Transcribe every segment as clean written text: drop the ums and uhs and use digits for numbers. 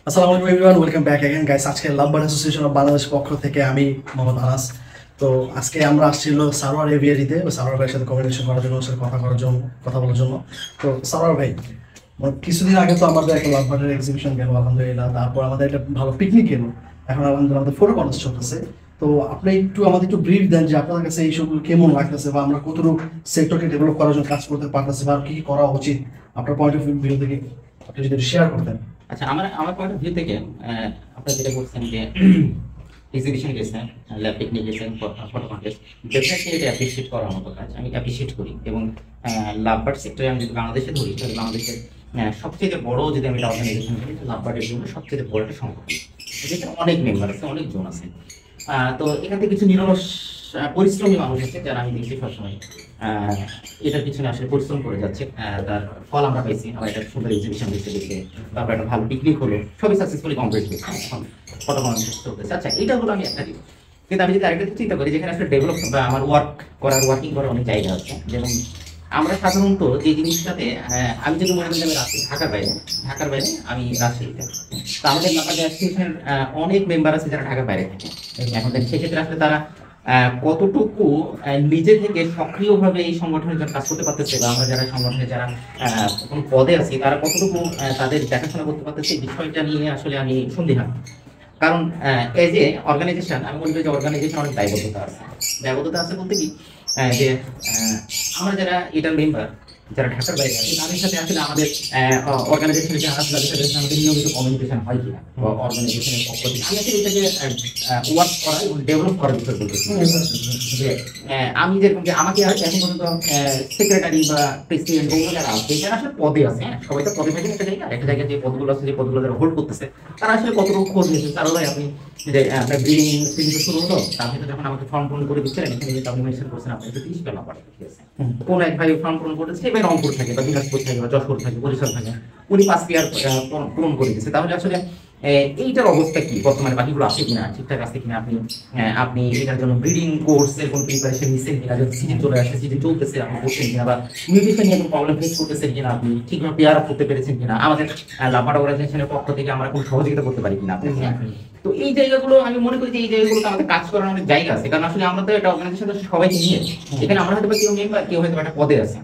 আসসালামু আলাইকুম everyone, welcome back again guys. আজকে লাভবার্ড অ্যাসোসিয়েশন অফ বাংলাদেশ পক্ষ থেকে আমি মোহাম্মদ আনাস। তো আজকে আমরা আসছিল সারোয়ার এভিয়ারিতে সারোয়ার ভাইয়ের সাথে কমিউনিকেশন করার জন্য, ওর সাথে কথা বলার জন্য। তো সারোয়ার ভাই, কিছুদিন আগে তো আমাদের একটা লাভবার্ডের এক্সিবিশন গেল আলহামদুলিল্লাহ, তারপর আমাদের একটা ভালো পিকনিক গেল, এখন আলহামদুলিল্লাহ আমাদের ফটো কনটেস্ট চলতেছে। তো আপনি আমাদের একটু ব্রিফ দেন যে আপনাদের কাছে এই সবগুলো কেমন লাগতেছে, বা আমরা কতটুকু সেক্টরকে ডেভেলপ করার জন্য কাজ করতে পারতেছি, বা কি কি করা উচিত আপনার পয়েন্ট অফ ভিউ থেকে আপনি যদি শেয়ার করতেন। আচ্ছা, আমার আমার পয়েন্ট অফ ভিউ থেকে আপনারা যেটা বলছেন যে এক্সিবিশন গেছেন, ল্যাব পিকনিক গেছেন, ফটো কন্টেস্ট, ডেফিনেটলি এটা অ্যাপ্রিসিয়েট করার মতো কাজ, আমি অ্যাপ্রিসিয়েট করি। এবং লাভবার্ড সেক্টরে আমি যদি বাংলাদেশে ধরি, তাহলে বাংলাদেশের সবচেয়ে বড় যদি আমি একটা অর্গানাইজেশন ধরি, লাভবার্ডের জন্য সবচেয়ে বড় একটা সংগঠন, যেখানে অনেক মেম্বার আছে, অনেক জন আছে। তো এখান থেকে কিছু নিরলস পরিশ্রমী মানুষ আছে, যারা আমি দেখছি সবসময় এটার পিছনে আসলে পরিশ্রম করে যাচ্ছে। তার ফল আমরা পাইছি। আমার একটা সুন্দর এক্সিবিশন দেখতে, তারপর একটা ভালো পিকনিক হলো, সবই সাকসেসফুলি কমপ্লিট হয়েছে, এখন ফটো কনটেস্ট চলতেছে। আচ্ছা, এটা হলো আমি একটা দিক। কিন্তু আমি যদি আরেকটা দিক চিন্তা করি, যেখানে আসলে ডেভেলপ বা আমার ওয়ার্কিং করার অনেক জায়গা আছে। যেমন আমরা সাধারণত যে জিনিসটাতে, আমি যদি মনে করি যে আমি ঢাকার বাইরে আমি রাজশাহীতে, তো আমাদের অ্যাসোসিয়েশনের অনেক মেম্বার আছে যারা ঢাকার বাইরে থাকে। এখন সেক্ষেত্রে আসলে তারা কতটুকু নিজে থেকে সক্রিয়ভাবে এই সংগঠনের জন্য কাজ করতে পারতেছে, বা আমরা যারা সংগঠনে যারা কোনো পদে আছি, তারা কতটুকু তাদের দেখাশোনা করতে পারতেছে, এই বিষয়টা নিয়ে আসলে আমি সন্দিহান। কারণ এজ এ অর্গানাইজেশন আমি মনে করি যে অর্গানাইজেশন অনেক দায়বদ্ধতা আছে বলতে কি, যে আমরা যারা এটার মেম্বার, যারা ঢাকার বাইরে আছে, তাদের সাথে আসলে আমাদের অর্গানাইজেশনের যে আছে, তাদের সাথে আমাদের নিয়মিত কমিউনিকেশন হয় কিনা, বা অর্গানাইজেশনের পক্ষ থেকে আমি আসলে এটাকে ওয়ার্ক করা এবং ডেভেলপ করার বিষয় বলতেছি। যে আমি যেরকম যে আমাকে এখন পর্যন্ত সেক্রেটারি বা প্রেসিডেন্ট যারা আছে, যারা আসলে পদে আছে, সবাই তো পদে থাকে একটা জায়গায় যে পদগুলো আছে, যে পদগুলো যারা হোল্ড করতেছে, তারা আসলে কতটুকু খোঁজ নিয়েছে। তারা ভাই আপনি যে আপনার ব্রিডিং সিরিজ শুরু হলো, তার ভিতরে যখন আমাকে ফর্ম পূরণ করে দিচ্ছিলেন, এখানে যে আপনি মেনশন করছেন আপনি 30 টা নাম্বার, ঠিক আছে, কোন এক ভাই ফর্ম পূরণ করেছে, এবার রংপুর থাকে বা দিনাজপুর থাকে বা যশোর থাকে, বরিশাল থাকে, উনি 5 পেয়ার পূরণ করে দিচ্ছে। তাহলে আসলে এইটার অবস্থা কি, বর্তমানে বাকিগুলো আছে কিনা, ঠিকঠাক আছে কিনা, আপনি এটার জন্য ব্রিডিং কোর্সের কোন প্রিপারেশন নিচ্ছেন কিনা, যদি সিজন চলে আসে, সিজন চলতেছে আপনি করছেন কিনা, বা নিউট্রিশন নিয়ে কোনো প্রবলেম ফেস করতেছেন কিনা, আপনি ঠিকভাবে পেয়ার আপ করতে পেরেছেন কিনা, আমাদের লাভবার্ড অর্গানাইজেশনের পক্ষ থেকে আমরা কোনো সহযোগিতা করতে পারি কিনা আপনাকে। তো এই জায়গাগুলো আমি মনে করি যে এই জায়গাগুলোতে আমাদের কাজ করার অনেক জায়গা আছে। কারণ আসলে আমরা তো একটা অর্গানাইজেশন সবাইকে নিয়ে, এখানে আমরা হয়তো কেউ মেম্বার, কেউ হয়তো একটা পদে আছে,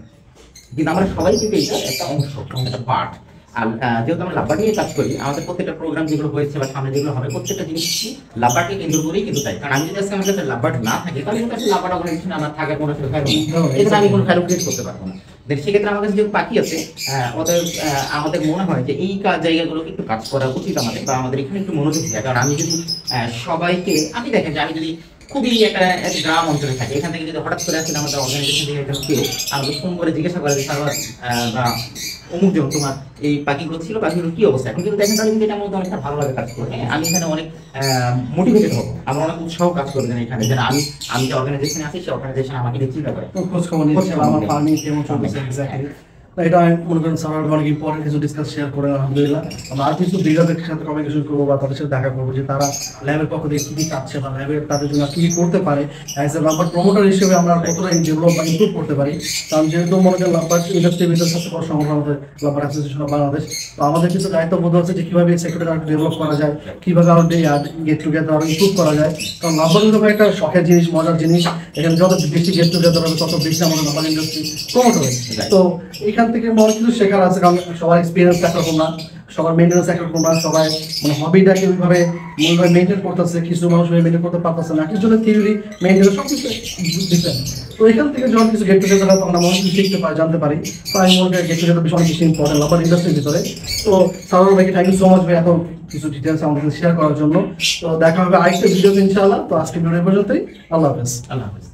কিন্তু আমরা সবাই কিন্তু এটা একটা অংশ, একটা পার্ট। আর যেহেতু আমরা লাভবার্ড নিয়ে কাজ করি, আমাদের প্রত্যেকটা প্রোগ্রাম যেগুলো হয়েছে বা সামনে যেগুলো হবে, প্রত্যেকটা জিনিস লাভবার্ডকে কেন্দ্র করেই কিন্তু তাই। কারণ আমি যদি আজকে আমার কাছে লাভবার্ড না থাকে, তাহলে কিন্তু আসলে লাভবার্ড অর্গানাইজেশন আমার থাকার কোনো ভ্যালু নেই, এখানে আমি কোনো ভ্যালু ক্রিয়েট করতে পারবো না। সেক্ষেত্রে আমার কাছে যেহেতু বাকি আছে, অতএব আমাদের মনে হয় যে এই জায়গাগুলোকে একটু কাজ করা উচিত আমাদের, বা আমাদের এখানে একটু মনোযোগ দেয়। কারণ আমি যদি সবাইকে, আমি দেখেন যে আমি যদি খুবই একটা গ্রাম অঞ্চলে থাকে, এখান থেকে যদি হঠাৎ করে আসলে আমাদের অর্গানাইজেশন থেকে একজন কেউ আমাকে ফোন করে জিজ্ঞাসা করে বা অমুক জন তোমার এই পাখিগুলো ছিল, পাখিগুলো কি অবস্থা, এখন কিন্তু দেখেন তাহলে কিন্তু এটার মধ্যে অনেকটা ভালোভাবে কাজ করবে। আমি এখানে অনেক মোটিভেটেড হবো, আমার অনেক উৎসাহ কাজ করবে এখানে, যেন আমি যে অর্গানাইজেশনে আছি, সেই অর্গানাইজেশন আমাকে নিয়ে চিন্তা করে খোঁজ খবর নিচ্ছে আমার ফার্মিং কেমন চলতেছে এক্স্যাক্টলি। এটা আমি মনে করেন স্যার অনেক ইম্পর্টেন্ট কিছু ডিসকাস শেয়ার করেন আলহামদুলিল্লাহ। আমরা আর কিছু বিভাগের সাথে কমিউনিকেশন করবো, বা তাদের সাথে দেখা করবো যে তারা ল্যাবের পক্ষ থেকে কি কি চাচ্ছে, বা ল্যাবের তাদের জন্য কি কি করতে পারে। অ্যাজ এ লাভবার্ড প্রমোটার হিসেবে আমরা কতটা ডেভেলপ বা ইমপ্রুভ করতে পারি। কারণ যেহেতু মনে করেন লাভবার্ড ইন্ডাস্ট্রির ভিতরে সবচেয়ে বড় সংগঠন আমাদের লাভবার্ড অ্যাসোসিয়েশন অফ বাংলাদেশ। তো আমাদের কিছু দায়িত্ববোধ আছে যে কীভাবে এই সেক্টরটা আরো ডেভেলপ করা যায়, কীভাবে আরো গেট টুগেদার আরো ইমপ্রুভ করা যায়। কারণ লাভবার্ড কিন্তু একটা শখের জিনিস, মজার জিনিস। এখানে যত বেশি গেট টুগেদার হবে, তত বেশি আমাদের লাভবার্ড ইন্ডাস্ট্রি প্রমোট হবে। তো এখান থেকে অনেক কিছু শেখার আছে, কারণ সবার এক্সপিরিয়েন্স একরকম না, সবার মেনটেন্স একরকম না, সবাই মানে হবিটাকে ওইভাবে মেনটেন করতেছে, কিছু মানুষ মেনটেন করতে পারতেছে না, কিছু থিওরি মেনটেন সব কিছু ডিফারেন্ট। তো এখান থেকে যখন কিছু গেট টুগেদার হয়, তখন আমরা অনেক কিছু শিখতে পারি, জানতে পারি। তো আমি মনে করি গেট টুগেদার বিষয় অনেক বেশি ইম্পর্টেন্ট লাভবার্ড ইন্ডাস্ট্রির ভিতরে। তো সাধারণ ভাইকে থ্যাংক ইউ সো মাচ ভাই এত কিছু ডিটেলস আমাদের শেয়ার করার জন্য। তো দেখা হবে আরেকটা ভিডিওতে ইনশাআল্লাহ। তো আজকে ভিডিও পর্যন্তই, আল্লাহ হাফেজ। আল্লাহ হাফেজ।